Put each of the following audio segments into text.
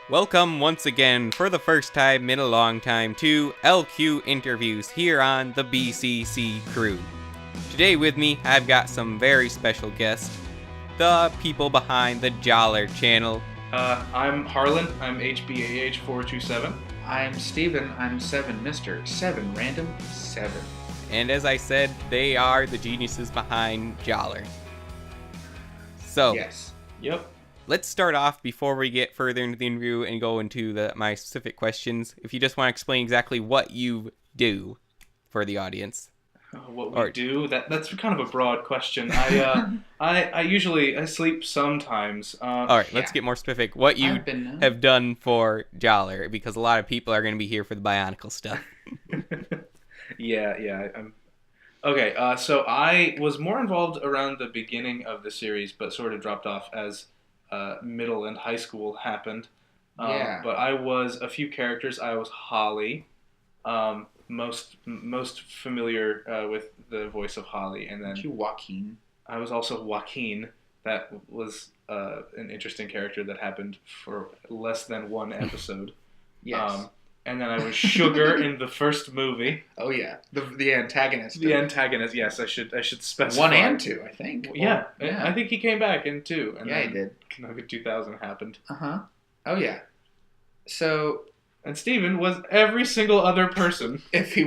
Welcome once again for the first time in a long time to LQ Interviews here on the BCC crew. Today with me, I've got some very special guests, the people behind the Jaller channel. I'm Harlen. I'm HBAH427. I'm Steven. I'm 7, Mr. 7, Random 7. And as I said, they are the geniuses behind Jaller. So, Yes. Yep. let's start off before we get further into the interview and go into my specific questions. If you just want to explain exactly what you do for the audience. What we do? That's kind of a broad question. I usually sleep sometimes. All right, let's get more specific. What you have done for Jaller, because a lot of people are going to be here for the Bionicle stuff. Yeah. Okay. So I was more involved around the beginning of the series, but sort of dropped off as middle and high school happened. But I was a few characters. I was Holly. Most familiar with the voice of Holly, and then Joaquin. I was also Joaquin. That was an interesting character that happened for less than one episode. Yes. And then I was Sugar in the first movie. Oh yeah, the antagonist. The antagonist. Yes, I should specify. 1 and 2, I think. Yeah. I think he came back in 2. And he did. Nugget 2000 happened. Oh yeah. So. And Steven was every single other person. If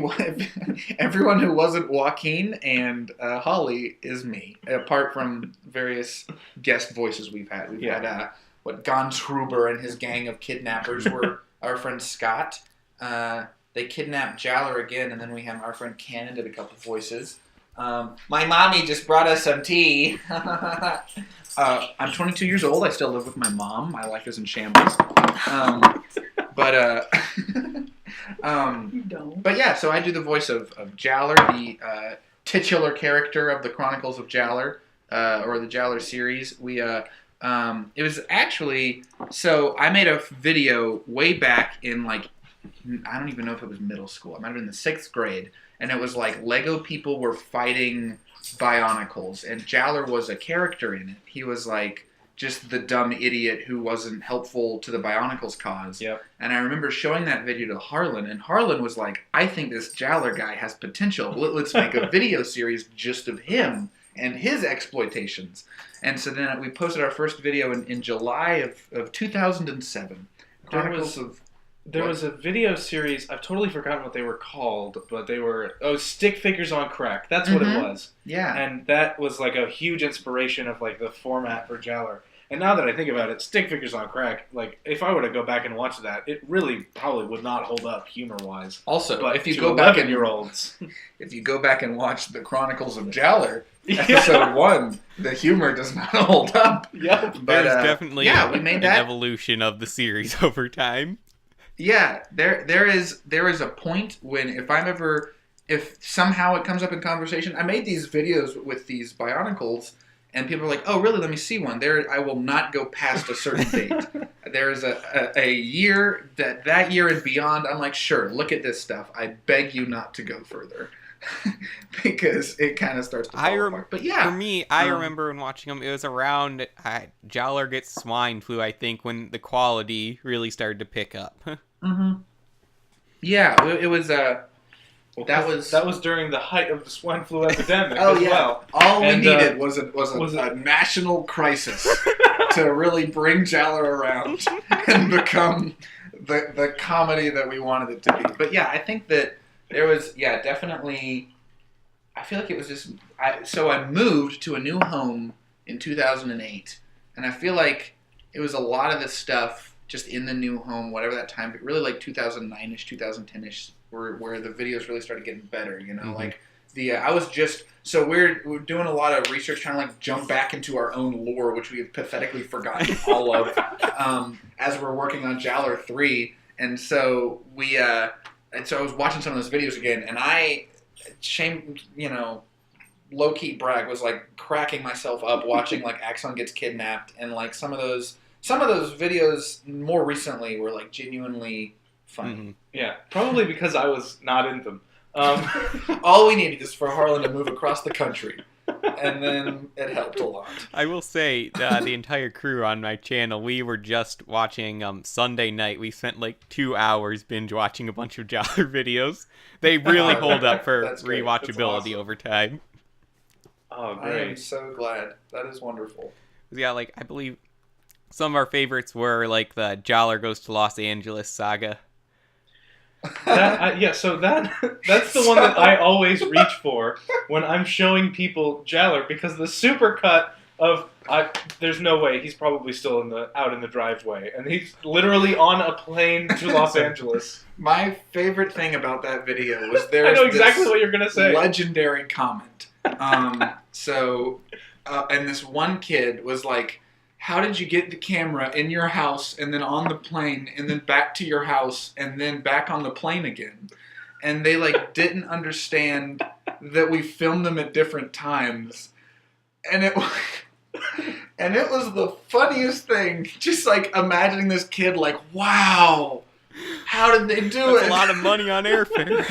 everyone who wasn't Joaquin and Holly is me, apart from various guest voices we've had. We've had Gons Huber and his gang of kidnappers were our friend Scott. They kidnapped Jaller again, and then we have our friend Cannon did a couple voices. My mommy just brought us some tea. I'm 22 years old. I still live with my mom. My life is in shambles. But yeah, so I do the voice of Jaller, the titular character of the Chronicles of Jaller, or the Jaller series. It was actually, so I made a video way back in I don't even know if it was middle school. It might have been the 6th grade, and it was like Lego people were fighting Bionicles, and Jaller was a character in it. He was like just the dumb idiot who wasn't helpful to the Bionicles cause. Yep. And I remember showing that video to Harlen, and Harlen was like, I think this Jaller guy has potential. Let's make a video series just of him and his exploitations. And so then we posted our first video in July of 2007. There was a video series, I've totally forgotten what they were called, but they were, Stick Figures on Crack. That's what it was. Yeah. And that was like a huge inspiration of like the format for Jaller. And now that I think about it, Stick Figures on Crack, like if I were to go back and watch that, it really probably would not hold up humor-wise. Also, but if you go back if you go back and watch the Chronicles of Jaller, episode 1, the humor does not hold up. Yeah, but there's definitely we made an evolution of the series over time. Yeah, there is a point when if somehow it comes up in conversation, I made these videos with these Bionicles. And people are like, oh, really? Let me see one. I will not go past a certain date. There's a year, that year and beyond, I'm like, sure, look at this stuff. I beg you not to go further. Because it kind of starts to fall apart. But yeah. For me, I remember when watching them, it was around Jaller gets swine flu, I think, when the quality really started to pick up. Yeah, it was... That was during the height of the swine flu epidemic. Oh as yeah, well. All we needed was a national crisis to really bring Jaller around and become the comedy that we wanted it to be. But yeah, I think that there was definitely. I feel like it was just. So I moved to a new home in 2008, and I feel like it was a lot of this stuff just in the new home, whatever that time, but really like 2009ish, 2010ish. Where the videos really started getting better, you know, like I was just we're doing a lot of research trying to like jump back into our own lore, which we have pathetically forgotten all of as we're working on Jaller 3, and so I was watching some of those videos again, and low key brag was like cracking myself up watching like Axon gets kidnapped, and like some of those videos more recently were like genuinely funny. Yeah, probably because I was not in them. All we needed is for Harlan to move across the country And then it helped a lot. I will say, the entire crew on my channel, we were just watching Sunday night. We spent like 2 hours binge watching a bunch of Jaller videos. They really hold up for rewatchability over time. Oh, great. I am so glad. That is wonderful. Yeah, like, I believe some of our favorites were like the Jaller Goes to Los Angeles saga. That's the one that I always reach for when I'm showing people Jaller, because the supercut of there's no way he's probably still out in the driveway, and he's literally on a plane to Los Angeles. My favorite thing about that video was I know exactly what you're gonna say. Legendary comment. And this one kid was like, how did you get the camera in your house and then on the plane and then back to your house and then back on the plane again? And they like didn't understand that we filmed them at different times. And it was the funniest thing. Just like imagining this kid like, wow, how did they do it? That's a lot of money on airfare.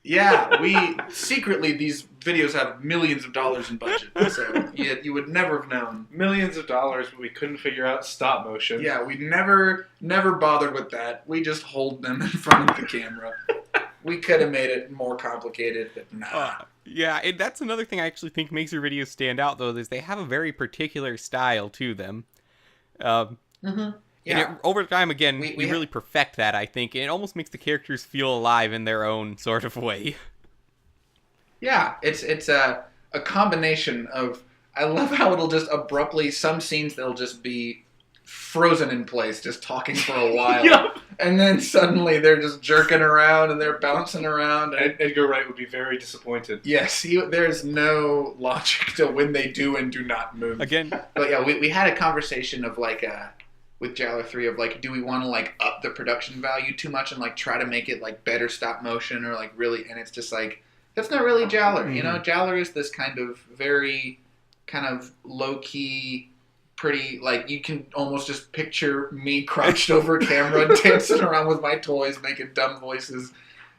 Yeah, these videos have millions of dollars in budget, so you would never have known. Millions of dollars, but we couldn't figure out stop motion. Yeah, we never bothered with that. We just hold them in front of the camera. We could have made it more complicated, but nah. Yeah, that's another thing I actually think makes your videos stand out, though, is they have a very particular style to them. Yeah. Over time, again, we really perfect that, I think. And it almost makes the characters feel alive in their own sort of way. Yeah, it's a combination of... I love how it'll just abruptly... Some scenes, they'll just be frozen in place, just talking for a while. Yep. And then suddenly they're just jerking around and they're bouncing around. And Edgar Wright would be very disappointed. Yes, there's no logic to when they do and do not move. Again. But yeah, we had a conversation of like... with Jaller 3 of like, do we want to like up the production value too much and like try to make it like better stop motion or like really, and it's just like, that's not really Jaller, you know? Jaller is this kind of very kind of low-key, pretty, like you can almost just picture me crouched over camera dancing around with my toys, making dumb voices,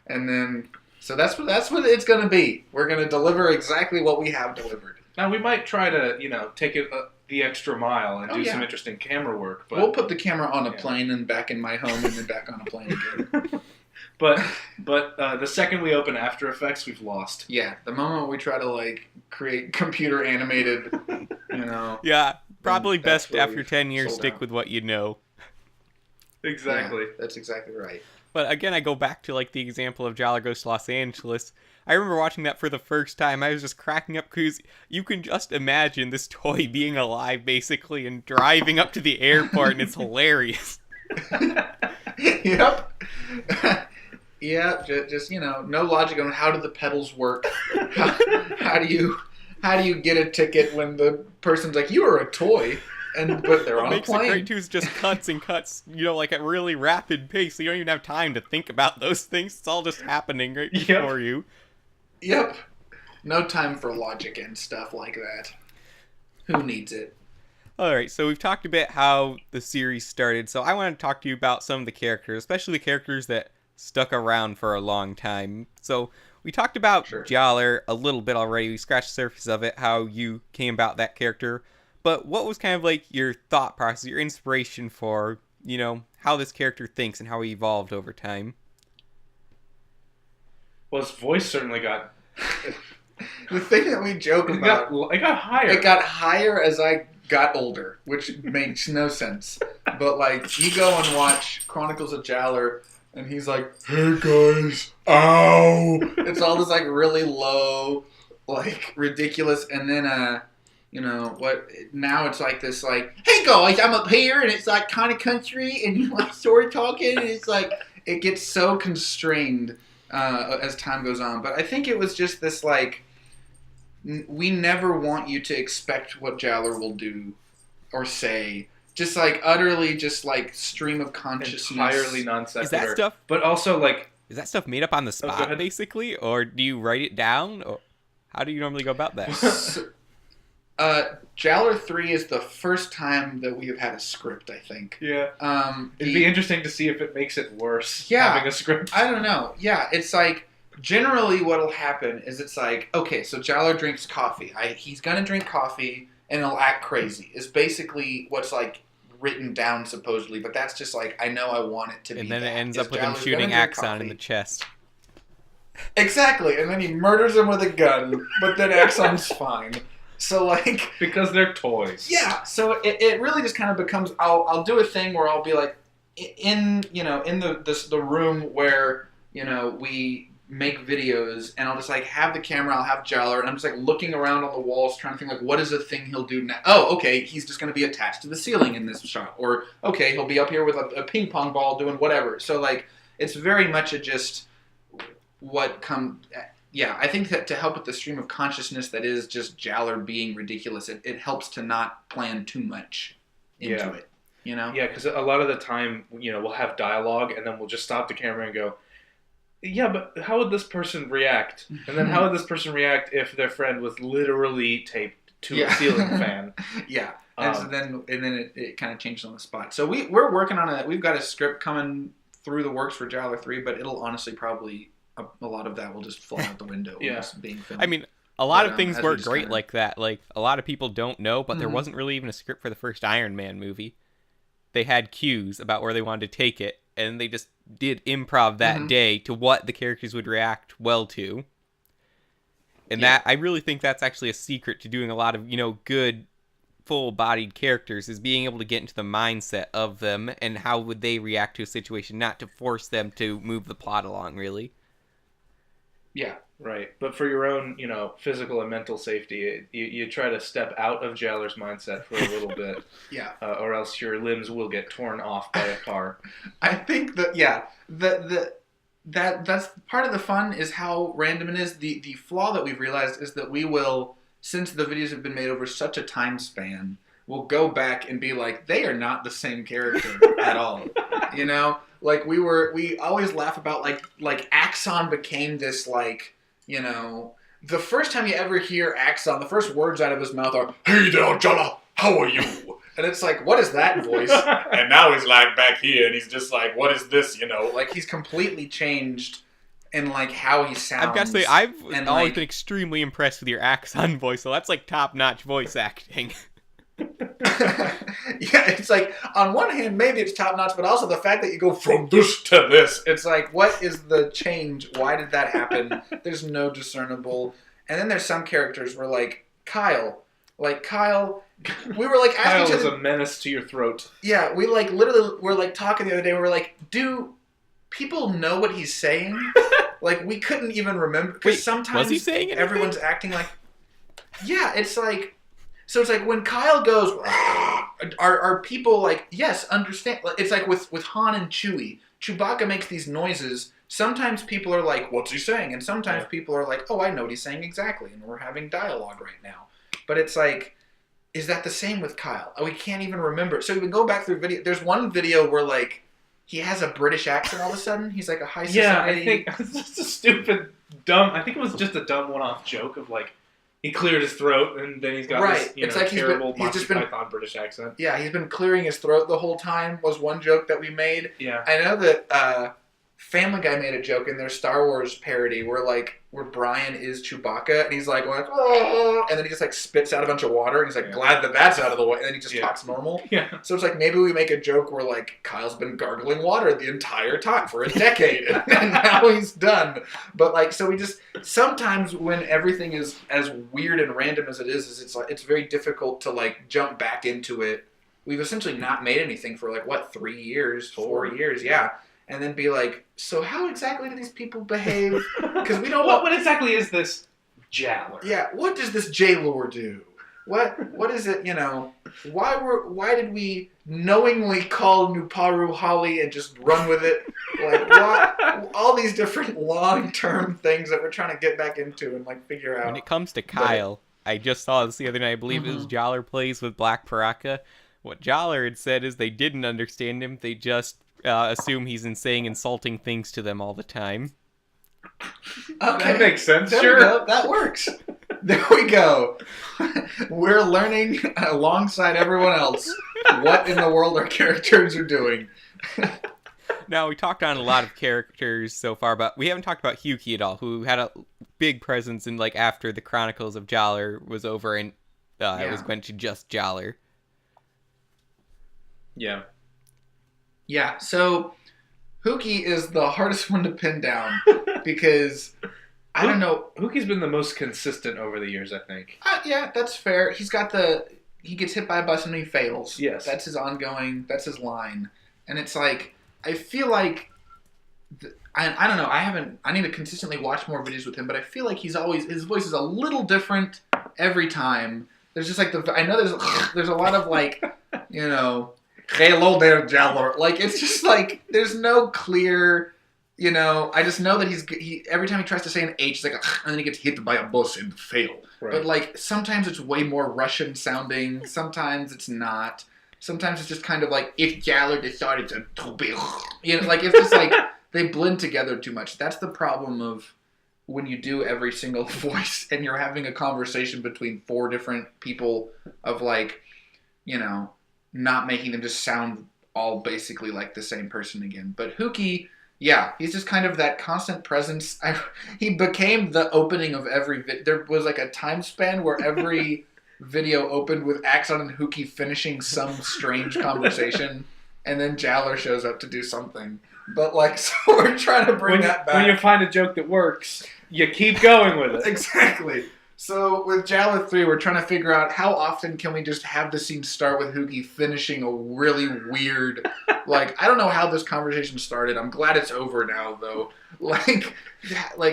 and then, so that's what it's going to be. We're going to deliver exactly what we have delivered. Now we might try to, take it the extra mile and do some interesting camera work. But, we'll put the camera on a plane and back in my home and then back on a plane again. but the second we open After Effects, we've lost. Yeah, the moment we try to like create computer animated, Yeah, probably best after 10 years stick with what you know. Exactly. Yeah, that's exactly right. But again, I go back to like the example of Jaller Goes to Los Angeles. I remember watching that for the first time. I was just cracking up because you can just imagine this toy being alive, basically, and driving up to the airport, and it's hilarious. Yep. Yeah, just no logic on how do the pedals work. How do you get a ticket when the person's like, you are a toy, but they're on a plane. What makes it great too is just cuts and cuts, like at really rapid pace, so you don't even have time to think about those things. It's all just happening right before you. Yep. No time for logic and stuff like that. Who needs it? Alright, so we've talked a bit how the series started, so I want to talk to you about some of the characters, especially the characters that stuck around for a long time. So, we talked about Jaller a little bit already, we scratched the surface of it, how you came about that character, but what was kind of like your thought process, your inspiration for, how this character thinks and how he evolved over time? Well, his voice certainly got... The thing that we joke about... It got higher. It got higher as I got older, which makes no sense. But, like, you go and watch Chronicles of Jaller, and he's like, hey, guys, ow! It's all this, like, really low, like, ridiculous, and then, now it's like this, like, hey, guys, I'm up here, and it's, like, kind of country, and you like story talking, and it's, like, it gets so constrained as time goes on. But I think it was just this, like, we never want you to expect what Jaller will do or say. Just, like, utterly just, like, stream of consciousness. Entirely non sequitur. Is that stuff... But also, like... Is that stuff made up on the spot, basically? Or do you write it down? Or how do you normally go about that? Jaller 3 is the first time that we have had a script, I think. Yeah. It'd be interesting to see if it makes it worse, having a script. I don't know. Yeah, it's like... generally what'll happen is it's like, okay, so Jaller drinks coffee. He's gonna drink coffee and he'll act crazy. Is basically what's like written down supposedly, but that's just like, I know I want it to be. And then it ends is up with him Jaller's shooting gonna drink Axon in coffee. the chest. Exactly, and then he murders him with a gun, but then Axon's fine. So like, because they're toys. yeah. So it really just kind of becomes, I'll do a thing where I'll be like in the room where we make videos, and I'll just like have the camera, I'll have Jaller, and I'm just like looking around on the walls trying to think like, what is the thing he'll do now? Oh, okay, he's just going to be attached to the ceiling in this shot, or okay, he'll be up here with a ping pong ball doing whatever. So like, it's very much a just what come. Yeah, I think that to help with the stream of consciousness that is just Jaller being ridiculous, it helps to not plan too much into it. Yeah, because a lot of the time, we'll have dialogue, and then we'll just stop the camera and go, yeah, but how would this person react? And then how would this person react if their friend was literally taped to a ceiling fan? Yeah, and so then it kind of changed on the spot. So we're working on it. We've got a script coming through the works for Jaller 3, but it'll honestly probably a lot of that will just fly out the window. Being filmed. I mean, a lot of things work great like that. Like, a lot of people don't know, but there wasn't really even a script for the first Iron Man movie. They had cues about where they wanted to take it, and they just did improv that day to what the characters would react well to. And that, I really think that's actually a secret to doing a lot of, good full-bodied characters, is being able to get into the mindset of them and how would they react to a situation, not to force them to move the plot along, really. Yeah, right. But for your own, physical and mental safety, you try to step out of Jaller's mindset for a little bit. Yeah. Or else your limbs will get torn off by a car. I think that, that's part of the fun is how random it is. The flaw that we've realized is that we will, since the videos have been made over such a time span, we'll go back and be like, they are not the same character at all. Like we always laugh about like Axon became this like, the first time you ever hear Axon, the first words out of his mouth are, "Hey there, Jaller, how are you?" And it's like, what is that voice? And now he's like back here, and he's just like, what is this? Like he's completely changed in like how he sounds. I've got to say, I've always been extremely impressed with your Axon voice, so that's like top-notch voice acting. Yeah, it's like, on one hand, maybe it's top-notch, but also the fact that you go from this to this. It's like, what is the change? Why did that happen? There's no discernible. And then there's some characters where, like, Kyle, we were like asking Kyle is a menace to your throat. Yeah, we like literally were like talking the other day. We were like, do people know what he's saying? Like, we couldn't even remember, because sometimes was he saying anything? Everyone's acting like, yeah, it's like, so it's like when Kyle goes, are people like, yes, understand? It's like with Han and Chewie. Chewbacca makes these noises. Sometimes people are like, what's he saying? And sometimes people are like, oh, I know what he's saying exactly, and we're having dialogue right now. But it's like, is that the same with Kyle? Oh, we can't even remember. So we can go back through video. There's one video where like he has a British accent all of a sudden. He's like a high society. Yeah, I think it's just a stupid, dumb. I think it was just a dumb one-off joke of like he cleared his throat and then he's got this it's like terrible Monty Python British accent. Yeah, he's been clearing his throat the whole time. Was one joke that we made. Yeah, I know that Family Guy made a joke in their Star Wars parody where Brian is Chewbacca and he's like, oh, and then he just like spits out a bunch of water and he's like, glad that that's out of the way, and then he just talks normal. Yeah. So it's like maybe we make a joke where like Kyle's been gargling water the entire time for a decade and now he's done. But like, so we just sometimes when everything is as weird and random as it is it's like it's very difficult to like jump back into it. We've essentially not made anything for like what 3 years, 4 years, yeah. And then be like, so how exactly do these people behave? Because we don't. What exactly is this Jaller? Yeah, what does this Jaller do? What is it? Why did we knowingly call Nuparu Holly and just run with it? Like what? All these different long-term things that we're trying to get back into and like figure out. When it comes to Kyle, I just saw this the other night. I believe it was Jaller plays with Black Paraka. What Jaller had said is they didn't understand him. They just assume he's saying insulting things to them all the time. Okay, that makes sense. There sure, we go. That works. There we go. We're learning alongside everyone else what in the world our characters are doing. Now, we talked on a lot of characters so far, but we haven't talked about Hyuki at all, who had a big presence in, like, after the Chronicles of Jaller was over and it was went to just Jaller. Yeah. Yeah, so Hyuki is the hardest one to pin down because I don't know. Hyuki's been the most consistent over the years, I think. Yeah, that's fair. He gets hit by a bus and he fails. Yes. That's his that's his line. And it's like, I feel like, I don't know, I need to consistently watch more videos with him, but I feel like his voice is a little different every time. There's just like I know there's a lot of like, you know, hello there, Jaller. Like, it's just like, there's no clear, you know, I just know that he every time he tries to say an H, it's like, and then he gets hit by a bus and fail. Right. But like, sometimes it's way more Russian sounding, sometimes it's not. Sometimes it's just kind of like, if Jaller decided to be, you know, like, it's just like, they blend together too much. That's the problem of when you do every single voice and you're having a conversation between 4 different people of like, you know, not making them just sound all basically like the same person again. But Hyuki, yeah, he's just kind of that constant presence. He became the opening of every there was like a time span where every video opened with Axon and Hyuki finishing some strange conversation, and then Jaller shows up to do something. But like, so we're trying to bring that back. When you find a joke that works, you keep going with it. Exactly. So with Jaller 3, we're trying to figure out how often can we just have the scene start with Hyuki finishing a really weird, like, I don't know how this conversation started. I'm glad it's over now, though. Like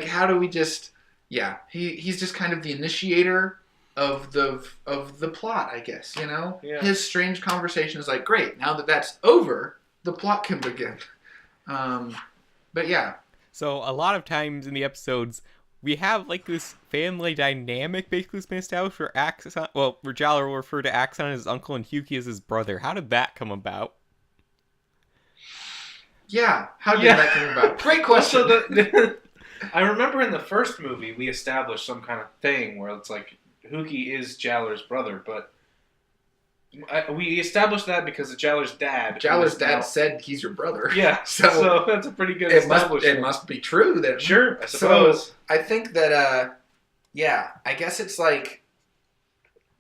how do we just, yeah, he's just kind of the initiator of the plot, I guess, you know? Yeah. His strange conversation is like, great, now that that's over, the plot can begin. But yeah. So a lot of times in the episodes, we have like this family dynamic basically has been established where Jaller will refer to Axon as his uncle and Hyuki as his brother. How did that come about? Yeah, how did that come about? Great question. I remember in the first movie we established some kind of thing where it's like Hyuki is Jaller's brother, but we established that because of Jaller's dad. Jaller's dad said he's your brother. Yeah, so that's a pretty good establishment. It must be true then. Sure, I suppose. So I think that, I guess it's like,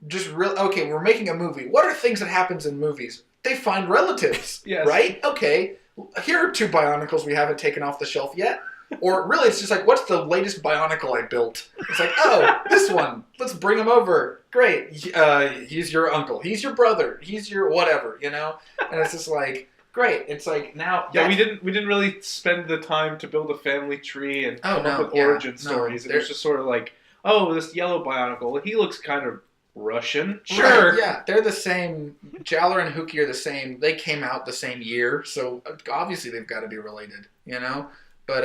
just okay, we're making a movie. What are things that happens in movies? They find relatives, yes. Right? Okay, here are 2 Bionicles we haven't taken off the shelf yet. Or really, it's just like, what's the latest Bionicle I built? It's like, oh, this one. Let's bring him over. Great. He's your uncle. He's your brother. He's your whatever, you know? And it's just like, great. It's like, now... Yeah, we didn't really spend the time to build a family tree and come up with origin stories. It was just sort of like, oh, this yellow Bionicle, he looks kind of Russian. Sure. Right, yeah, they're the same. Jaller and Hyuki are the same. They came out the same year, so obviously they've got to be related, you know? But,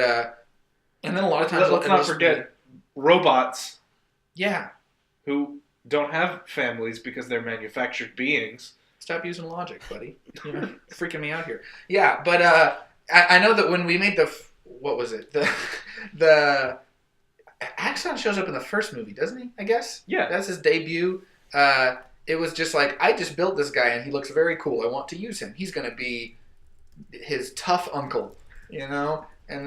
and then a lot of times... Let's not forget robots. Yeah. Who don't have families because they're manufactured beings. Stop using logic, buddy. You're freaking me out here. Yeah, but I know that when we made what was it? The Axon shows up in the first movie, doesn't he? I guess? Yeah. That's his debut. It was just like, I just built this guy and he looks very cool. I want to use him. He's going to be his tough uncle, you know? And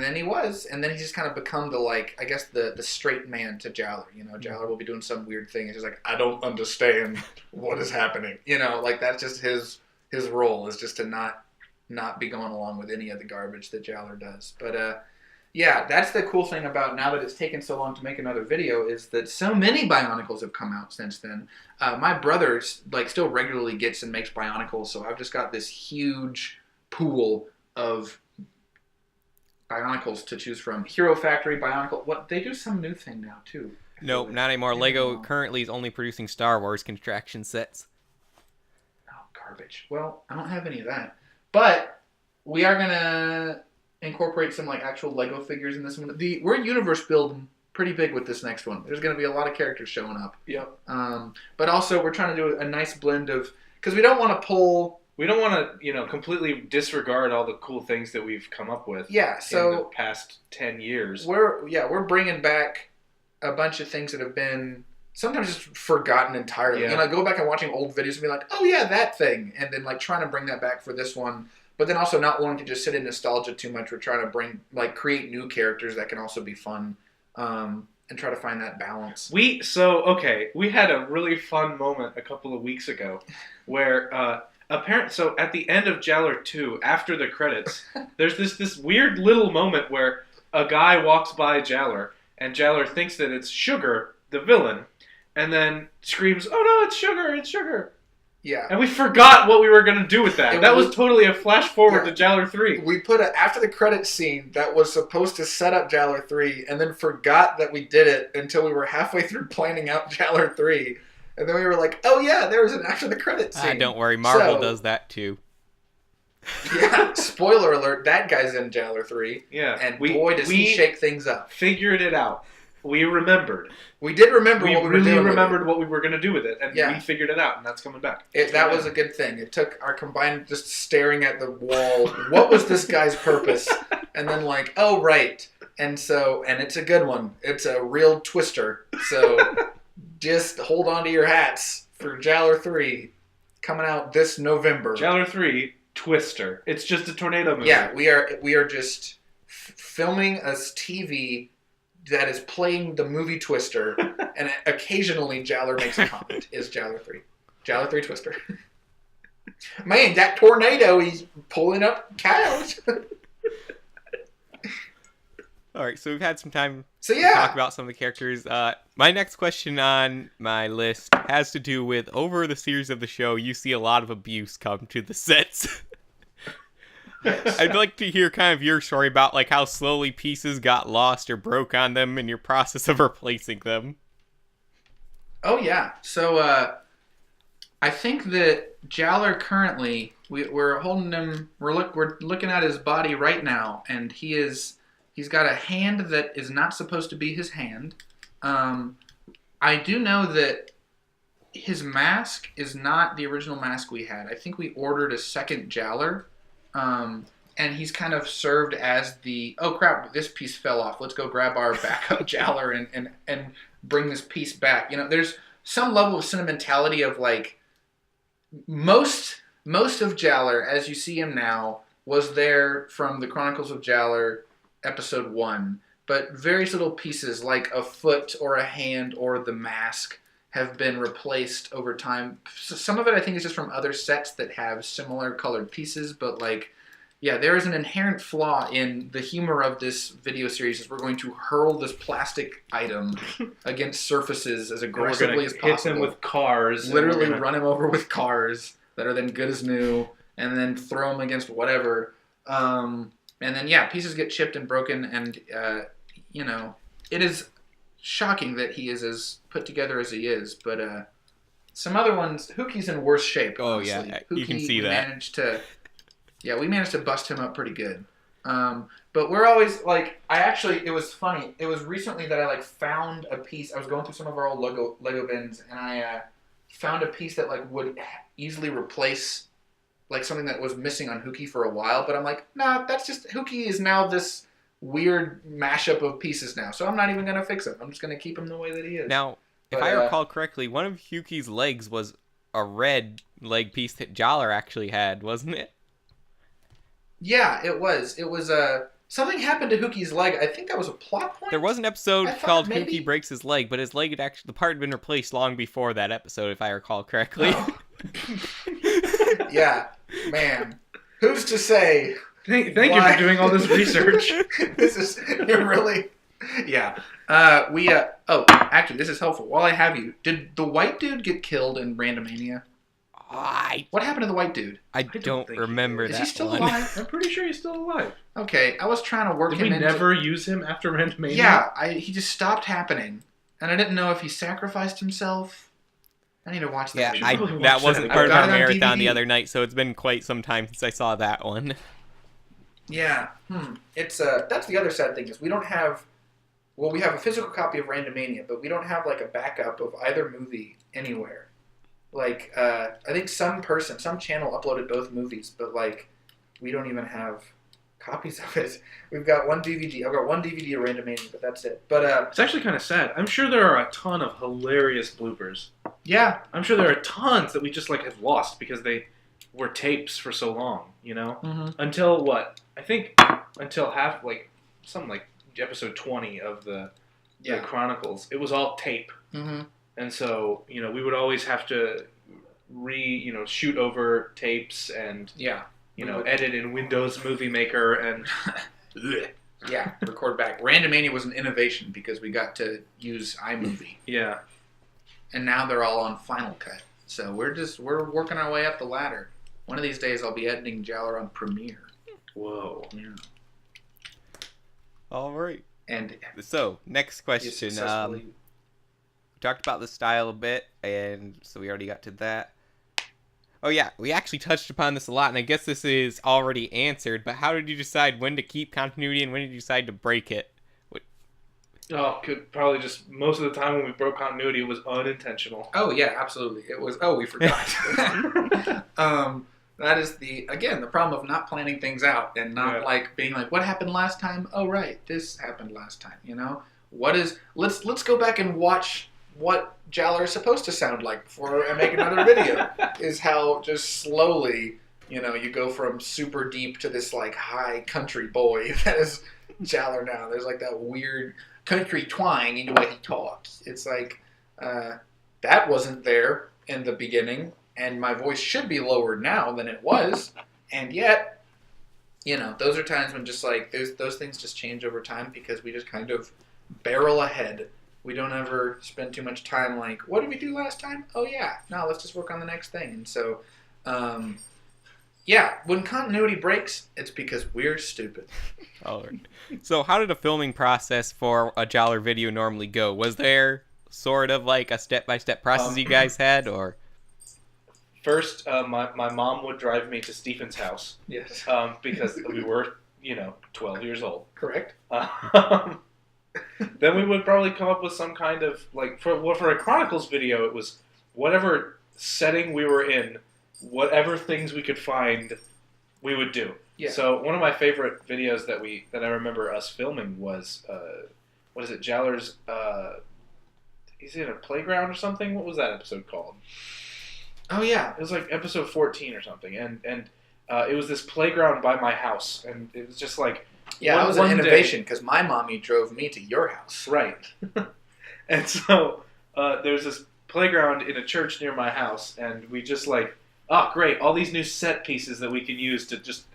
then he was, and then he's just kind of become the, like, I guess the straight man to Jaller. You know, Jaller will be doing some weird thing. It's just like, I don't understand what is happening. You know, like, that's just his role, is just to not be going along with any of the garbage that Jaller does. But yeah, that's the cool thing about now that it's taken so long to make another video, is that so many Bionicles have come out since then. My brother like still regularly gets and makes Bionicles, so I've just got this huge pool of Bionicles to choose from. Hero Factory, Bionicle. What, they do some new thing now too. Nope, not anymore. Lego currently is only producing Star Wars contraction sets. Oh, garbage. Well, I don't have any of that. But we are gonna incorporate some like actual Lego figures in this one. We're universe building pretty big with this next one. There's gonna be a lot of characters showing up. Yep. But also we're trying to do a nice blend of, because we don't want to pull. We don't want to, completely disregard all the cool things that we've come up with. Yeah, so in the past 10 years. We're bringing back a bunch of things that have been sometimes just forgotten entirely. Yeah. Go back and watching old videos and be like, oh yeah, that thing, and then like trying to bring that back for this one. but then also not wanting to just sit in nostalgia too much. We're trying to create new characters that can also be fun, and try to find that balance. We had a really fun moment a couple of weeks ago where so at the end of Jaller 2, after the credits, there's this weird little moment where a guy walks by Jaller, and Jaller thinks that it's Sugar, the villain, and then screams, "Oh no, it's Sugar, it's Sugar." Yeah. And we forgot what we were going to do with that. That was totally a flash forward to Jaller 3. We put after the credits scene that was supposed to set up Jaller 3, and then forgot that we did it until we were halfway through planning out Jaller 3. And then we were like, oh yeah, there was an after the credits scene. Don't worry, Marvel does that too. Yeah, spoiler alert, that guy's in Jaller 3. Yeah. And boy, does he shake things up. Figured it out. We remembered. We did remember what we were doing. We really remembered what we were going to do with it, and we figured it out, and that's coming back. That was a good thing. It took our combined just staring at the wall. What was this guy's purpose? And then oh, right. And it's a good one. It's a real twister. So just hold on to your hats for Jaller 3 coming out this November. Jaller 3, Twister. It's just a tornado movie. Yeah, we are just filming a TV that is playing the movie Twister, and occasionally Jaller makes a comment. Is Jaller 3. Jaller 3 Twister. Man, that tornado, he's pulling up cows. Alright, so we've had some time to talk about some of the characters. My next question on my list has to do with, over the series of the show, you see a lot of abuse come to the sets. I'd like to hear kind of your story about how slowly pieces got lost or broke on them in your process of replacing them. Oh yeah, so I think that Jaller currently we're holding him. We're looking at his body right now, and he's got a hand that is not supposed to be his hand. I do know that his mask is not the original mask we had. I think we ordered a second Jaller. And he's kind of served as the, oh crap, this piece fell off. Let's go grab our backup Jaller and bring this piece back. There's some level of sentimentality of most of Jaller, as you see him now, was there from the Chronicles of Jaller episode 1. But various little pieces like a foot or a hand or the mask have been replaced over time. Some of it I think is just from other sets that have similar colored pieces, but there is an inherent flaw in the humor of this video series as we're going to hurl this plastic item against surfaces as aggressively as possible. Hit him with cars. Literally run him over with cars that are then good as new, and then throw him against whatever. And then, pieces get chipped and broken, and, it is shocking that he is as put together as he is, but some other ones, Hookie's in worse shape. Oh honestly. yeah, Hookie, you can see that. We managed to bust him up pretty good. But we're always it was funny. It was recently that I found a piece. I was going through some of our old Lego bins, and I found a piece that would easily replace something that was missing on Hookie for a while. But I'm like, nah, that's just Hookie is now this weird mashup of pieces now. So I'm not even gonna fix him. I'm just gonna keep him the way that he is. Now, if I recall correctly, one of Hookie's legs was a red leg piece that Jaller actually had, wasn't it? Yeah, it was. It was something happened to Hookie's leg. I think that was a plot point. There was an episode called Hookie Breaks His Leg, but his leg the part had been replaced long before that episode, if I recall correctly. Oh. Yeah, man. Who's to say? Thank you for doing all this research. You're really... Yeah. Actually, this is helpful. While I have you, did the white dude get killed in Randomania? What happened to the white dude? I don't remember that. Is he still one. alive? I'm pretty sure he's still alive. Okay, I was trying to work him into... Did we never use him after Randomania? Yeah, he just stopped happening. And I didn't know if he sacrificed himself. I need to watch that. Yeah, that wasn't part of our marathon the other night, so it's been quite some time since I saw that one. Yeah. It's that's the other sad thing is we don't have... Well, we have a physical copy of Randomania, but we don't have a backup of either movie anywhere. I think some channel uploaded both movies, but we don't even have copies of it. We've got one DVD. I've got one DVD of Randomania, but that's it. But it's actually kind of sad. I'm sure there are a ton of hilarious bloopers. Yeah, I'm sure there are tons that we just have lost because they were tapes for so long, you know? Mm-hmm. Until what? I think until something like episode 20 of the Chronicles, it was all tape. Mm-hmm. And so, you know, we would always have to shoot over tapes and, edit in Windows Movie Maker and... Yeah, record back. Randomania was an innovation because we got to use iMovie. Yeah. And now they're all on Final Cut. So we're working our way up the ladder. One of these days I'll be editing Jaller on Premiere. Whoa. Yeah. All right. And so, next question. We talked about the style a bit, and so we already got to that. Oh yeah, we actually touched upon this a lot, and I guess this is already answered, but how did you decide when to keep continuity and when did you decide to break it? Probably just most of the time when we broke continuity, it was unintentional. Oh yeah, absolutely. It was, we forgot. That is the problem of not planning things out and not being like, what happened last time? Oh right, this happened last time, you know? Let's go back and watch what Jaller is supposed to sound like before I make another video. Is how just slowly, you go from super deep to this like high country boy that is Jaller now. There's like that weird country twang in the way he talks. It's like that wasn't there in the beginning, and my voice should be lower now than it was, and yet, those are times when just like those things just change over time because we just kind of barrel ahead. We don't ever spend too much time like, what did we do last time? Oh yeah, no, let's just work on the next thing. And so, when continuity breaks, it's because we're stupid. All right. So how did a filming process for a Jaller video normally go? Was there sort of like a step-by-step process you guys had, or? First, my mom would drive me to Stephen's house. Yes. Because we were, 12 years old. Correct. Then we would probably come up with some kind of, like, for a Chronicles video, it was whatever setting we were in, whatever things we could find, we would do. Yeah. So one of my favorite videos that I remember us filming was, what is it, Jaller's, he's in a playground or something? What was that episode called? Oh, yeah. It was like episode 14 or something, and it was this playground by my house, and it was just like... Yeah, that was an innovation, because my mommy drove me to your house. Right. And so there's this playground in a church near my house, and we just like, oh, great, all these new set pieces that we can use to just,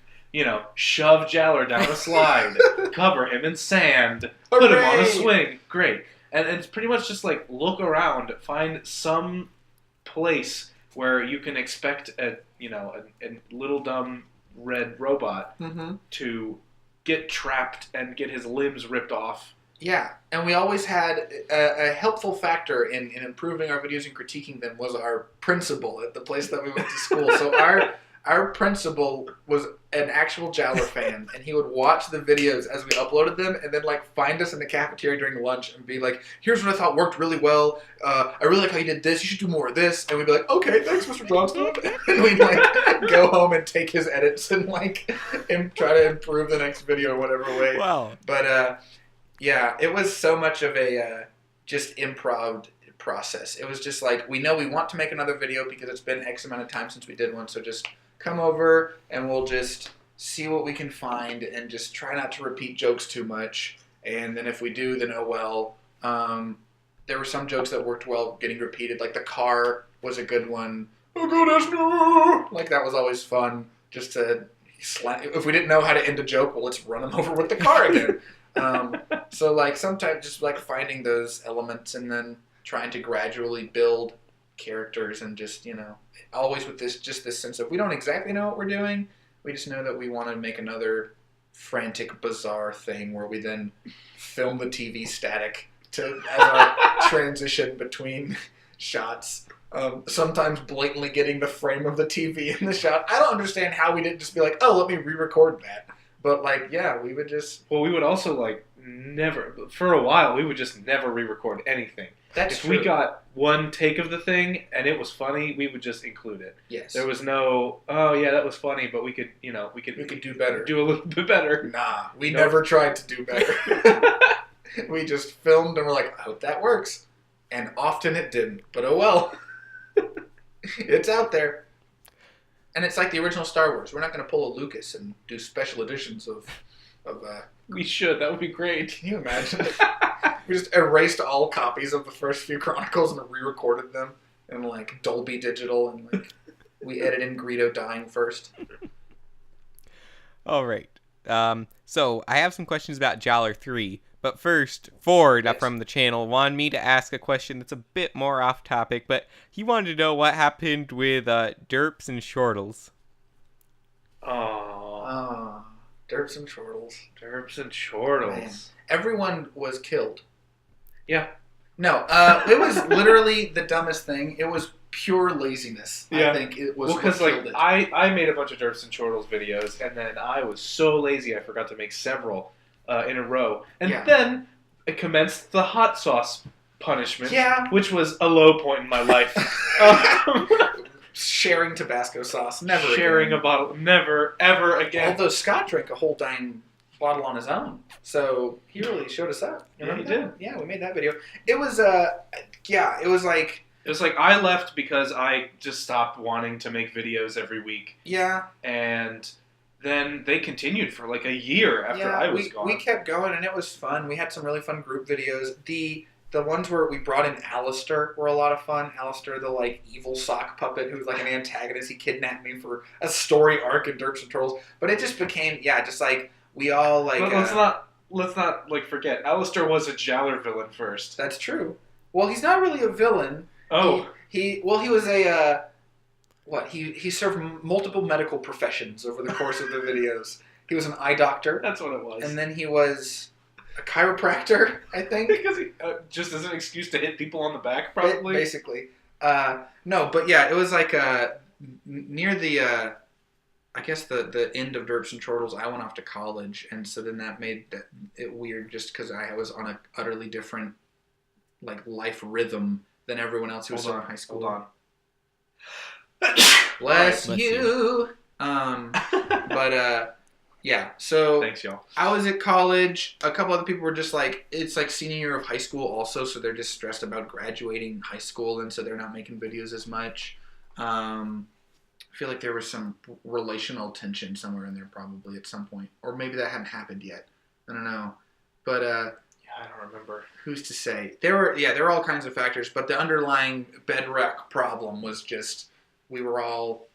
shove Jaller down a slide, cover him in sand, put him on a swing. Great. And it's pretty much just like, look around, find some place where you can expect a little dumb red robot to get trapped and get his limbs ripped off. Yeah, and we always had a helpful factor in improving our videos and critiquing them was our principal at the place that we went to school. So our principal was an actual Jaller fan, and he would watch the videos as we uploaded them and then like find us in the cafeteria during lunch and be like, here's what I thought worked really well. I really like how you did this. You should do more of this. And we'd be like, okay, thanks, Mr. Johnston. And we'd like go home and take his edits and like try to improve the next video whatever way. Wow. But yeah, it was so much of a just improv process. It was just like, we know we want to make another video because it's been X amount of time since we did one, so just come over and we'll just see what we can find and just try not to repeat jokes too much. And then if we do, then oh well. There were some jokes that worked well getting repeated, like the car was a good one. Oh goodness, no! Like that was always fun, just to if we didn't know how to end a joke, well, let's run them over with the car again. So like sometimes just like finding those elements and then trying to gradually build characters and just, always with this sense of we don't exactly know what we're doing. We just know that we want to make another frantic, bizarre thing where we then film the TV static as our transition between shots. Sometimes blatantly getting the frame of the TV in the shot. I don't understand how we didn't just be like, oh, let me re-record that. But like, yeah, we would just... Well, we would also like never... For a while, we would just never re-record anything. That's true. If we got one take of the thing and it was funny, we would just include it. Yes. There was no, oh yeah, that was funny, but we could, we could do better. Do a little bit better. Nah, we never tried to do better. We just filmed and we're like, I hope that works. And often it didn't, but oh well. It's out there. And it's like the original Star Wars. We're not going to pull a Lucas and do special editions of We should. That would be great. Can you imagine? We just erased all copies of the first few Chronicles and re-recorded them in like Dolby Digital, and like we edited in Greedo dying first. All right. So I have some questions about Jaller 3, but first, Ford from the channel wanted me to ask a question that's a bit more off topic, but he wanted to know what happened with Derps and Shortles. Oh. Derps and Chortles. Derps and Chortles. Man. Everyone was killed. Yeah. No, it was literally the dumbest thing. It was pure laziness. Yeah. I think it was. Well, because like I made a bunch of Derps and Chortles videos, and then I was so lazy I forgot to make several in a row, and then I commenced the hot sauce punishment, which was a low point in my life. Sharing Tabasco sauce, never sharing again. A bottle, never ever again. Although Scott drank a whole dang bottle on his own, so he really showed us up. Yeah, he did. Yeah, we made that video. It was it was like I left because I just stopped wanting to make videos every week. Yeah, and then they continued for like a year after I was gone. We kept going, and it was fun. We had some really fun group videos. The ones where we brought in Alistair were a lot of fun. Alistair, the like evil sock puppet who was like an antagonist. He kidnapped me for a story arc in Derps and Turtles. But it just became just like we all like. But let's not like forget. Alistair was a Jaller villain first. That's true. Well, he's not really a villain. Oh, he was a he served multiple medical professions over the course of the videos. He was an eye doctor. That's what it was. And then he was a chiropractor, I think. Because he just as an excuse to hit people on the back, probably. Basically. No, but yeah, it was like near the, I guess the end of Derps and Chortles, I went off to college, and so then that made it weird just because I was on an utterly different like life rhythm than everyone else who was in high school. Hold on. Bless you. But yeah, so thanks, y'all. I was at college. A couple other people were just like, it's like senior year of high school also, so they're just stressed about graduating high school, and so they're not making videos as much. I feel like there was some relational tension somewhere in there probably at some point, or maybe that hadn't happened yet. I don't know, but I don't remember. Who's to say? There were all kinds of factors, but the underlying bedrock problem was just we were all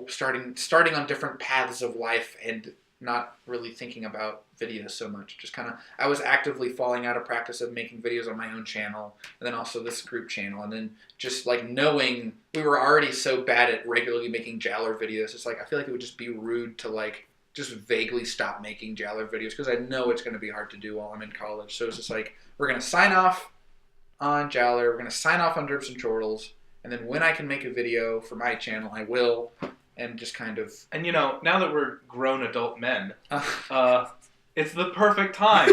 starting on different paths of life and not really thinking about videos so much. Just kind of, I was actively falling out of practice of making videos on my own channel, and then also this group channel, and then just like knowing we were already so bad at regularly making Jaller videos, it's like I feel like it would just be rude to like just vaguely stop making Jaller videos because I know it's going to be hard to do while I'm in college. So it's just like, we're going to sign off on Jaller, we're going to sign off on Derps and Chortles, and then when I can make a video for my channel, I will. And just kind of... And, now that we're grown adult men, it's the perfect time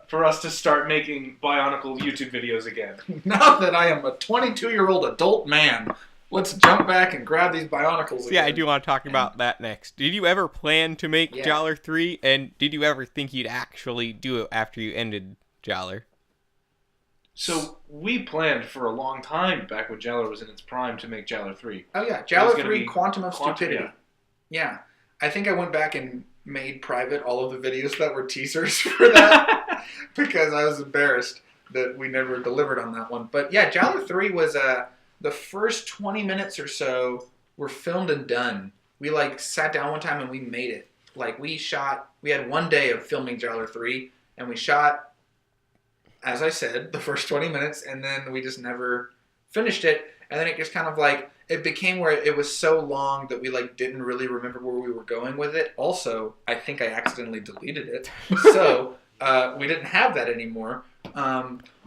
for us to start making Bionicle YouTube videos again. Now that I am a 22-year-old adult man, let's jump back and grab these Bionicles again. Yeah, I do want to talk about that next. Did you ever plan to make Jaller 3? And did you ever think you'd actually do it after you ended Jaller? So we planned for a long time back when Jaller was in its prime to make Jaller 3. Oh yeah, Jaller 3 Quantum of Stupidity. Yeah. I think I went back and made private all of the videos that were teasers for that because I was embarrassed that we never delivered on that one. But yeah, Jaller 3 was the first 20 minutes or so were filmed and done. We like sat down one time and we made it. Like we had one day of filming Jaller 3 and we shot, as I said, the first 20 minutes, and then we just never finished it. And then it just kind of like, it became where it was so long that we like didn't really remember where we were going with it. Also, I think I accidentally deleted it. So we didn't have that anymore.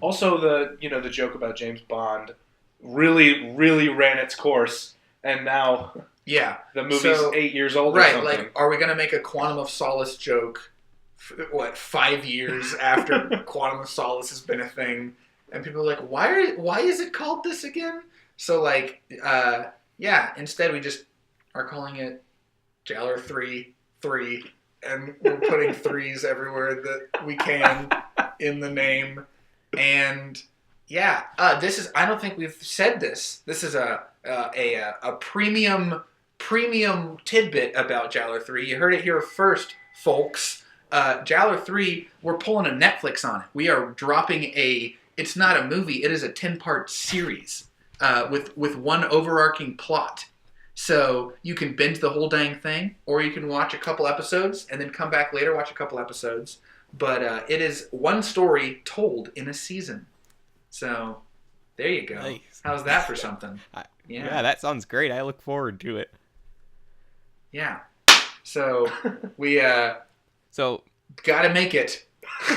Also, the joke about James Bond really, really ran its course. And now the movie's 8 years old or something. Right, like, are we going to make a Quantum of Solace joke 5 years after Quantum of Solace has been a thing, and people are like, why is it called this again? So like, instead we just are calling it Jaller 3, and we're putting threes everywhere that we can in the name. And this is, I don't think we've said this. This is a premium premium tidbit about Jaller 3. You heard it here first, folks. Jaller 3, we're pulling a Netflix on it. We are dropping it's not a movie, it is a 10-part series with one overarching plot. So you can binge the whole dang thing, or you can watch a couple episodes and then come back later, watch a couple episodes. But it is one story told in a season. So there you go. Nice. How's that for something? Yeah, that sounds great. I look forward to it. Yeah. So we so gotta make it.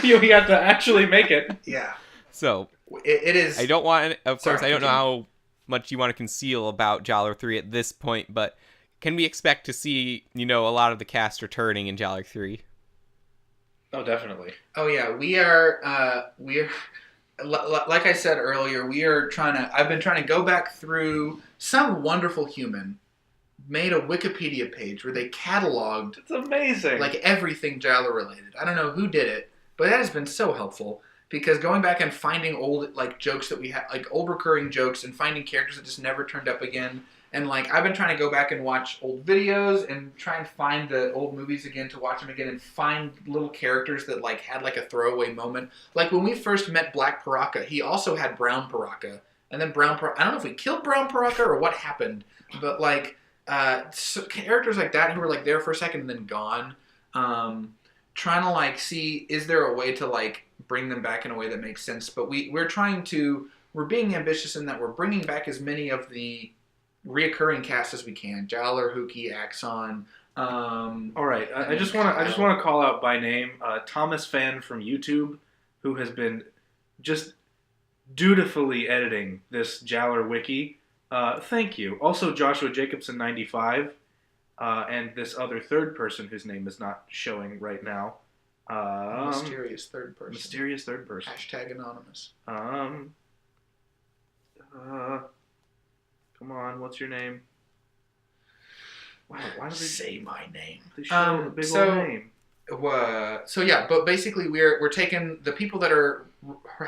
We have to actually make it. Yeah. So it is. I don't want. Of course, I don't know continue. how much you want to conceal about Jaller 3 at this point, but can we expect to see a lot of the cast returning in Jaller 3? Oh, definitely. Oh yeah, we are like I said earlier, I've been trying to go back through. Some wonderful human made a Wikipedia page where they cataloged It's amazing. like everything Jaller related. I don't know who did it, but that has been so helpful because going back and finding old like jokes that we had, like old recurring jokes, and finding characters that just never turned up again. And like I've been trying to go back and watch old videos and try and find the old movies again to watch them again and find little characters that like had like a throwaway moment. Like when we first met Black Paraka, he also had Brown Paraka, and then I don't know if we killed Brown Paraka or what happened, but like so characters like that who were like there for a second and then gone. Trying to like see is there a way to like bring them back in a way that makes sense. But we're being ambitious in that we're bringing back as many of the reoccurring cast as we can. Jaller, Huki, Axon. All right, I just want to call out by name Thomas Fan from YouTube, who has been just dutifully editing this Jaller wiki. Thank you. Also, Joshua Jacobson 95, and this other third person whose name is not showing right now. Mysterious third person. Mysterious third person. Hashtag anonymous. Come on, what's your name? Wow, why do they say my name? They show the big old name. So yeah, but basically we're taking the people that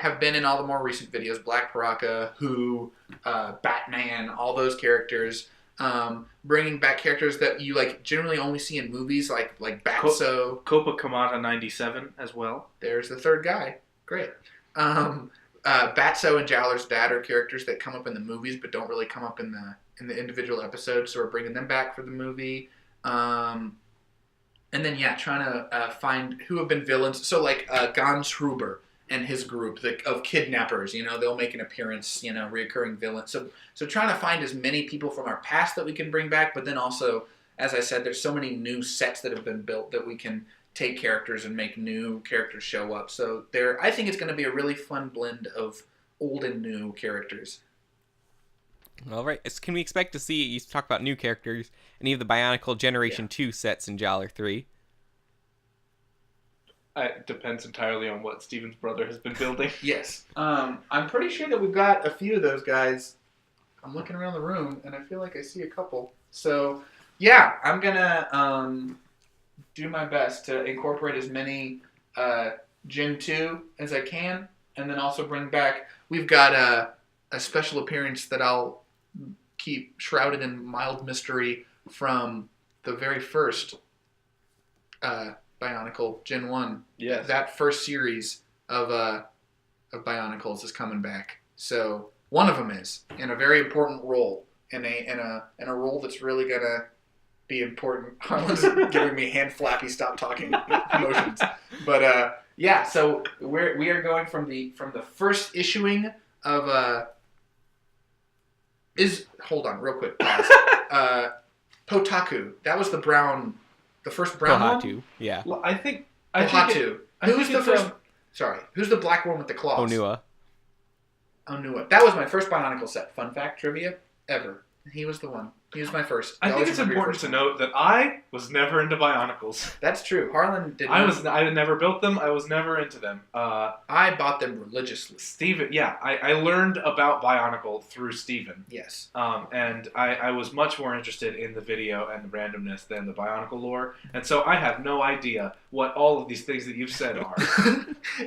have been in all the more recent videos, Black Paraka, Who, Batman, all those characters, bringing back characters that you like generally only see in movies, like Batso, Copa Kamata 97 as well. There's the third guy. Great. Batso and Jaller's dad are characters that come up in the movies but don't really come up in the individual episodes, so we're bringing them back for the movie. And then trying to find who have been villains. So like Gans Huber and his group of kidnappers, they'll make an appearance, reoccurring villains. So trying to find as many people from our past that we can bring back, but then also, as I said, there's so many new sets that have been built that we can take characters and make new characters show up. So I think it's going to be a really fun blend of old and new characters. All right. Can we expect to see, you talk about new characters, any of the Bionicle Generation 2 sets in Jaller 3? It depends entirely on what Steven's brother has been building. Yes. I'm pretty sure that we've got a few of those guys. I'm looking around the room, and I feel like I see a couple. So, yeah, I'm going to do my best to incorporate as many Gen 2 as I can, and then also bring back... We've got a special appearance that I'll keep shrouded in mild mystery from the very first Bionicle Gen 1. Yes. That first series of Bionicles is coming back. So one of them is in a very important role, in a role that's really gonna be important. Harlen's giving me hand flappy, stop talking emotions. But so we are going from the first issuing of hold on real quick, pause. Potaku. That was the first brown Pohatu, one? yeah. Well, I think Pohatu. Who's the first? Sorry, who's the black one with the claws? Onua. That was my first Bionicle set. Fun fact, trivia, ever. He was the one. He was my first. I think it's important to note that I was never into Bionicles. That's true. Harlen did. I never built them. I was never into them. I bought them religiously. Steven, yeah, I learned about Bionicle through Steven. Yes. And I was much more interested in the video and the randomness than the Bionicle lore, and so I have no idea what all of these things that you've said are.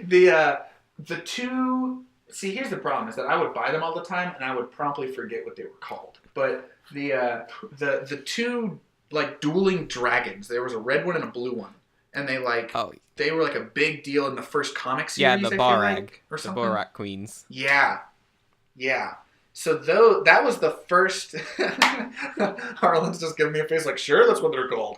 The two See, here's the problem: is that I would buy them all the time, and I would promptly forget what they were called. But the two like dueling dragons. There was a red one and a blue one, and they they were like a big deal in the first comic series. Yeah, the Barag or something. The Borak Queens. Yeah. So that was the first. Harlan's just giving me a face like, sure, that's what they're called.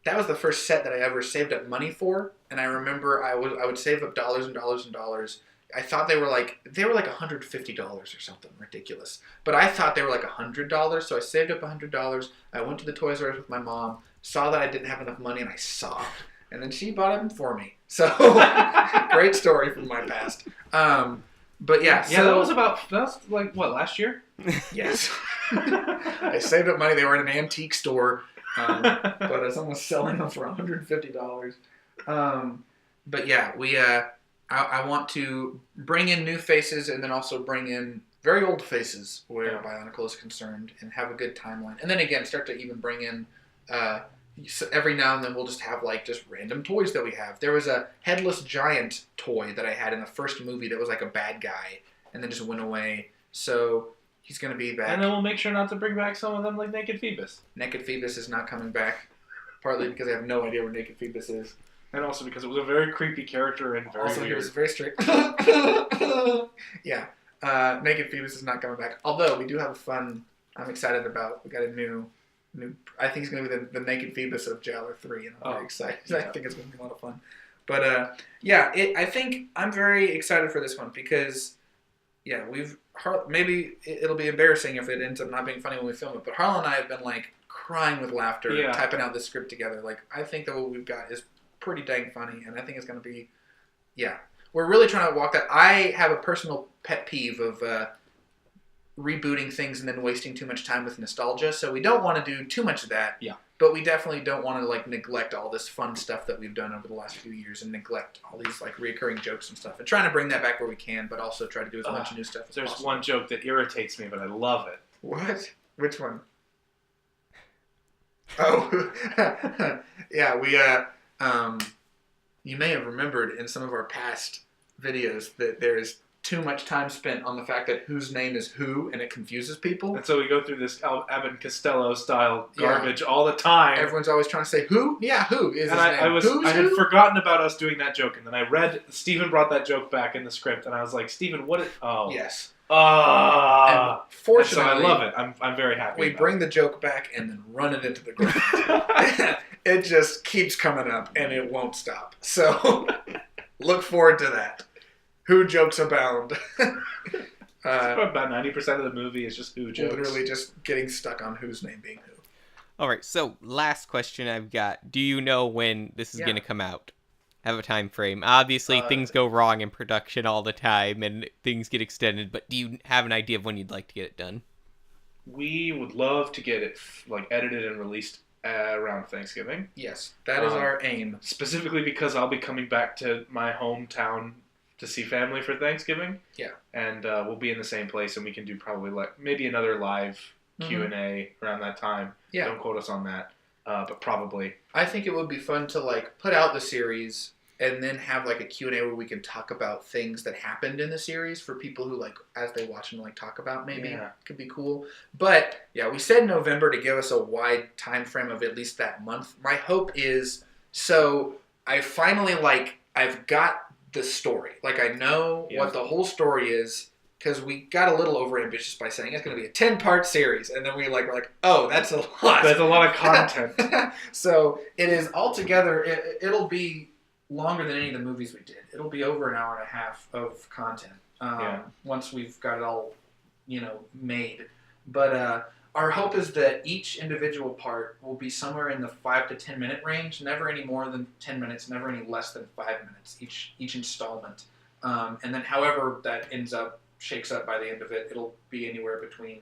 That was the first set that I ever saved up money for, and I remember I would save up dollars and dollars and dollars. I thought they were like $150 or something ridiculous, but I thought they were like $100. So I saved up $100. I went to the Toys R Us with my mom, saw that I didn't have enough money, and I sobbed. And then she bought them for me. So great story from my past. But yeah, so that was like what, last year? Yes. I saved up money. They were in an antique store, but someone was selling them for $150. But yeah, I want to bring in new faces and then also bring in very old faces where Bionicle is concerned and have a good timeline. And then again, start to even bring in, so every now and then we'll just have like just random toys that we have. There was a headless giant toy that I had in the first movie that was like a bad guy and then just went away. So he's going to be back. And then we'll make sure not to bring back some of them like Naked Phoebus. Naked Phoebus is not coming back, partly because I have no idea where Naked Phoebus is. And also because it was a very creepy character and very weird. He was very strict. Yeah. Naked Phoebus is not coming back. Although we do have a fun, I'm excited about, we got a new, I think he's going to be the Naked Phoebus of Jaller 3, and I'm very excited. Yeah. I think it's going to be a lot of fun. But I think I'm very excited for this one because, yeah, maybe it'll be embarrassing if it ends up not being funny when we film it, but Harlan and I have been like crying with laughter, typing out the script together. Like, I think that what we've got is pretty dang funny, and I think it's going to be, we're really trying to walk that. I have a personal pet peeve of rebooting things and then wasting too much time with nostalgia, so we don't want to do too much of that. Yeah. But we definitely don't want to like neglect all this fun stuff that we've done over the last few years and neglect all these like reoccurring jokes and stuff. And trying to bring that back where we can, but also try to do as much new stuff as There's possible. one joke that irritates me, but I love it. What? Which one? Oh, yeah. We you may have remembered in some of our past videos that there is too much time spent on the fact that whose name is who, and it confuses people. And so we go through this Abbott and Costello style garbage all the time. Everyone's always trying to say who? Yeah, who is and his name? I had forgotten about us doing that joke, and then I read Stephen brought that joke back in the script, and I was like, Stephen, what is? Oh, yes. And fortunately, so I love it. I'm very happy. We bring the joke back and then run it into the ground. It just keeps coming up, and it won't stop. So look forward to that. Who jokes abound. About 90% of the movie is just who jokes. Literally just getting stuck on whose name being who. All right, so last question I've got. Do you know when this is going to come out? Have a time frame. Obviously, things go wrong in production all the time, and things get extended, but do you have an idea of when you'd like to get it done? We would love to get it edited and released around Thanksgiving. Yes, that is our aim. Specifically because I'll be coming back to my hometown to see family for Thanksgiving. Yeah. And we'll be in the same place, and we can do probably maybe another live Q&A around that time. Yeah. Don't quote us on that, but probably. I think it would be fun to put out the series and then have a Q&A where we can talk about things that happened in the series for people who as they watch them talk about maybe. Yeah. Could be cool. But yeah, we said November to give us a wide time frame of at least that month. My hope is, so I finally I've got the story. I know what the whole story is, because we got a little overambitious by saying it's going to be a 10-part series, and then we're like, oh, that's a lot. That's a lot of content. So it is altogether, it'll be longer than any of the movies we did. It'll be over an hour and a half of content once we've got it all, made. But our hope is that each individual part will be somewhere in the 5 to 10 minute range, never any more than 10 minutes, never any less than 5 minutes, each installment. And then however that shakes up by the end of it, it'll be anywhere between,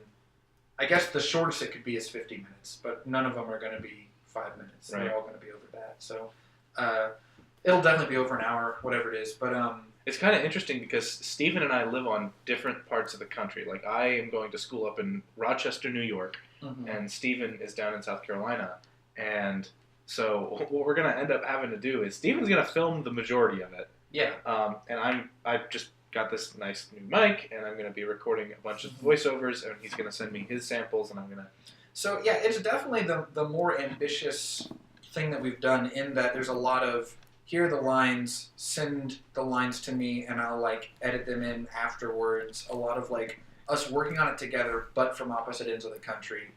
I guess the shortest it could be is 50 minutes, but none of them are going to be 5 minutes. Right. They're all going to be over that. So it'll definitely be over an hour, whatever it is. But it's kind of interesting because Stephen and I live on different parts of the country. I am going to school up in Rochester, New York, and Stephen is down in South Carolina. And so what we're going to end up having to do is Stephen's going to film the majority of it, Yeah. And I've just got this nice new mic, and I'm going to be recording a bunch of voiceovers, and he's going to send me his samples, and I'm going to... So, yeah, it's definitely the more ambitious thing that we've done, in that there's a lot of, here are the lines, send the lines to me, and I'll, like, edit them in afterwards. A lot of, like, us working on it together, but from opposite ends of the country,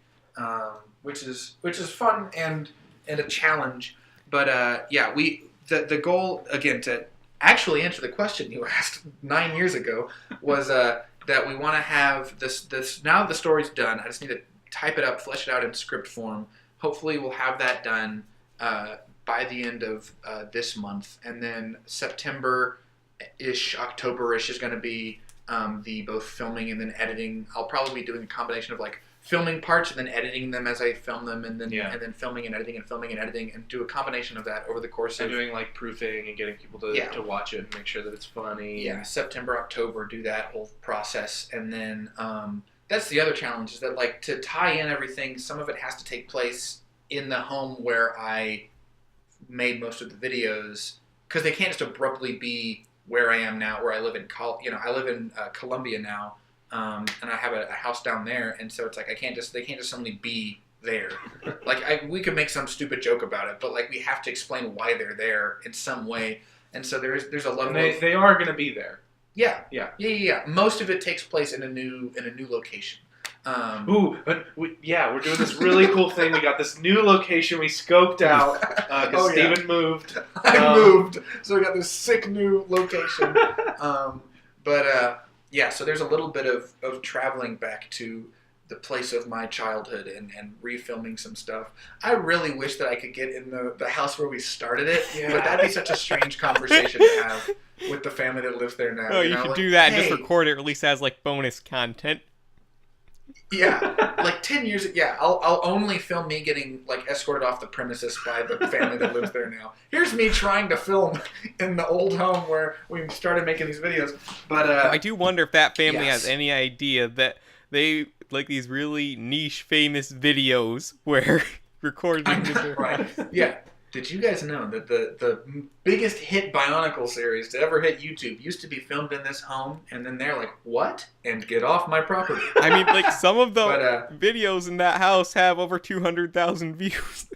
which is fun and a challenge. But, yeah, the goal, again, to actually answer the question you asked 9 years ago, was that we want to have this, now the story's done, I just need to type it up, flesh it out in script form. Hopefully we'll have that done by the end of this month. And then September-ish, October-ish is going to be the both filming and then editing. I'll probably be doing a combination of like filming parts and then editing them as I film them, and then and then filming and editing and filming and editing, and do a combination of that over the course of... And doing like proofing and getting people to watch it and make sure that it's funny. Yeah, September, October, do that whole process. And then... that's the other challenge, is that, like, to tie in everything, some of it has to take place in the home where I made most of the videos, because they can't just abruptly be where I am now, where I live in, I live in Columbia now, and I have a house down there, and so it's like they can't just suddenly be there. Like, we could make some stupid joke about it, but like we have to explain why they're there in some way, and so there's a level. And they are going to be there. Yeah. Most of it takes place in a new location. We're doing this really cool thing. We got this new location we scoped out because Steven moved. I moved, so we got this sick new location. So there's a little bit of traveling back to the place of my childhood and refilming some stuff. I really wish that I could get in the house where we started it, but that'd be such a strange conversation to have with the family that lives there now. Oh, you could do that and just record it, release as like bonus content. Yeah, like 10 years. Yeah, I'll only film me getting like escorted off the premises by the family that lives there now. Here's me trying to film in the old home where we started making these videos. But I do wonder if that family has any idea that they like these really niche, famous videos where recording. Right. Yeah. Did you guys know that the biggest hit Bionicle series to ever hit YouTube used to be filmed in this home, and then they're like, what? And get off my property. I mean, like, some of the videos in that house have over 200,000 views.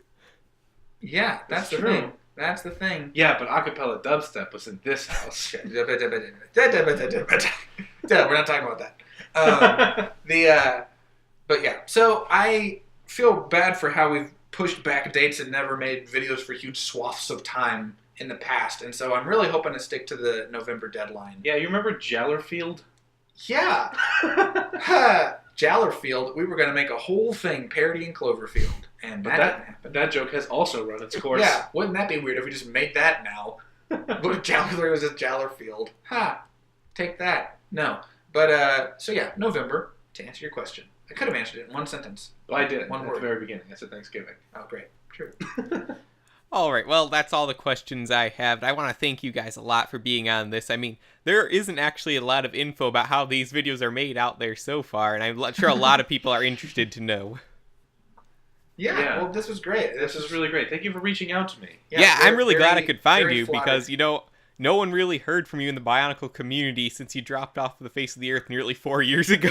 Yeah, that's the thing. That's the thing. Yeah, but acapella dubstep was in this house. We're not talking about that. But yeah, so I feel bad for how we've pushed back dates and never made videos for huge swaths of time in the past, and so I'm really hoping to stick to the November deadline. Yeah, you remember Jaller Field? Yeah. Jaller Field, we were going to make a whole thing parodying Cloverfield, and that didn't happen. That joke has also run its course. Yeah, wouldn't that be weird if we just made that now? What if Jaller was just Jaller Field? Take that. No. But, so yeah, November, to answer your question. I could have answered it in one sentence. Well, I did. One at word. The very beginning. I said Thanksgiving. Oh, great. True. All right, well, that's all the questions I have. I want to thank you guys a lot for being on this. I mean, there isn't actually a lot of info about how these videos are made out there so far, and I'm sure a lot of people are interested to know. Yeah, well, this was great. This was really great. Thank you for reaching out to me. Yeah, I'm really glad I could find you because, no one really heard from you in the Bionicle community since you dropped off the face of the earth nearly 4 years ago.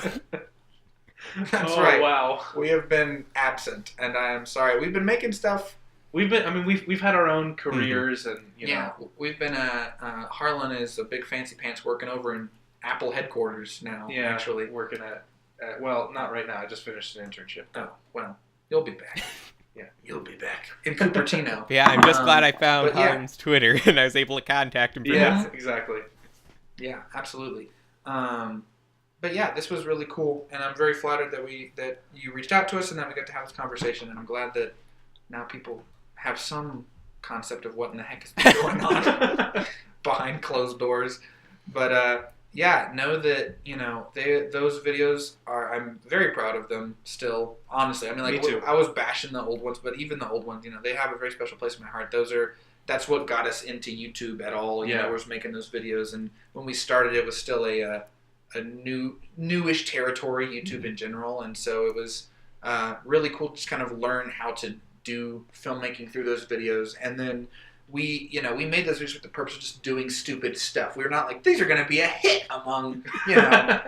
That's right. Wow. We have been absent, and I am sorry. We've been making stuff. We've had our own careers, and you know. We've been. Harlen is a big fancy pants working over in Apple headquarters now. Yeah, actually working at well, not right now. I just finished an internship. Oh well, you'll be back. Yeah, you'll be back in Cupertino. Yeah, I'm just glad I found Harlen's Twitter and I was able to contact him. Yeah, exactly. Yeah, absolutely. But yeah, this was really cool, and I'm very flattered that you reached out to us and that we got to have this conversation. And I'm glad that now people have some concept of what in the heck is going on behind closed doors. But yeah, know that those videos are. I'm very proud of them still. Honestly, I mean, like, me too. I was bashing the old ones, but even the old ones, they have a very special place in my heart. That's what got us into YouTube at all. You know, was making those videos, and when we started, it was still a newish territory, YouTube in general, and so it was really cool to just kind of learn how to do filmmaking through those videos, and then we made those videos with the purpose of just doing stupid stuff. We were not like, these are going to be a hit among,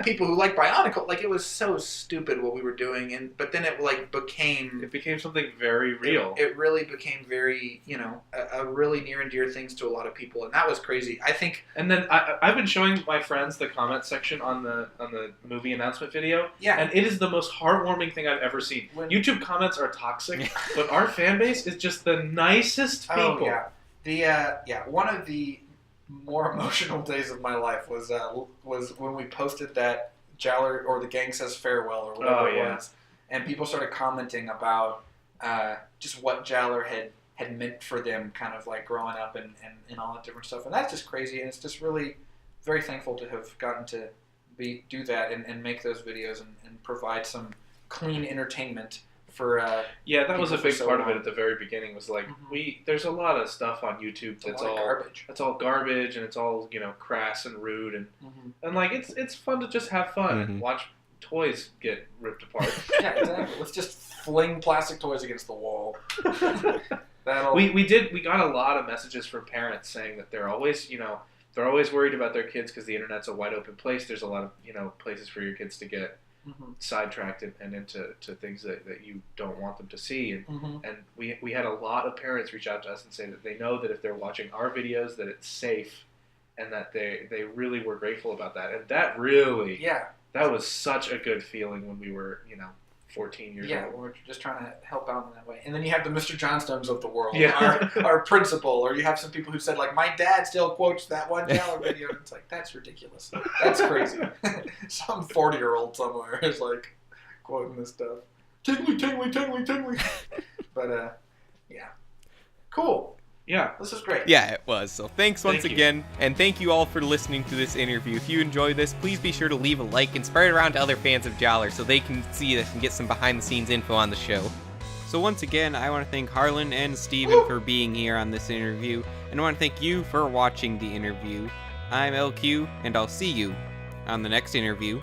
people who like Bionicle. Like, it was so stupid what we were doing. But then it became... It became something very real. It really became very, a really near and dear things to a lot of people. And that was crazy. I think... And then I've been showing my friends the comment section on the movie announcement video. Yeah. And it is the most heartwarming thing I've ever seen. YouTube comments are toxic, but our fan base is just the nicest people. Oh, yeah. One of the more emotional days of my life was when we posted that Jaller or the gang says farewell or whatever it was, and people started commenting about just what Jaller had meant for them, kind of like growing up and all that different stuff, and that's just crazy, and it's just really very thankful to have gotten to do that and make those videos and provide some clean entertainment. That was a big part of it at the very beginning. Was like there's a lot of stuff on YouTube that's all garbage. It's all garbage and it's all crass and rude and like it's fun to just have fun and watch toys get ripped apart. Yeah, exactly. Let's just fling plastic toys against the wall. We got a lot of messages from parents saying that they're always worried about their kids because the internet's a wide open place. There's a lot of places for your kids to get sidetracked and into things that you don't want them to see, and we had a lot of parents reach out to us and say that they know that if they're watching our videos that it's safe, and that they really were grateful about that, and that really that was such a good feeling when we were 14 years old. Yeah, we're just trying to help out in that way. And then you have the Mr. Johnstones of the world, yeah. our principal, or you have some people who said, like, my dad still quotes that one Jaller video. And it's like, that's ridiculous. That's crazy. Some 40-year-old somewhere is, like, quoting this stuff. Tingly, tingly, tingly, tingly. But, yeah. Cool. Yeah. This is great. Yeah, it was. So thanks once again, and thank you all for listening to this interview. If you enjoyed this, please be sure to leave a like and spread it around to other fans of Jaller so they can see this and get some behind-the-scenes info on the show. So once again, I want to thank Harlen and Steven for being here on this interview, and I want to thank you for watching the interview. I'm LQ, and I'll see you on the next interview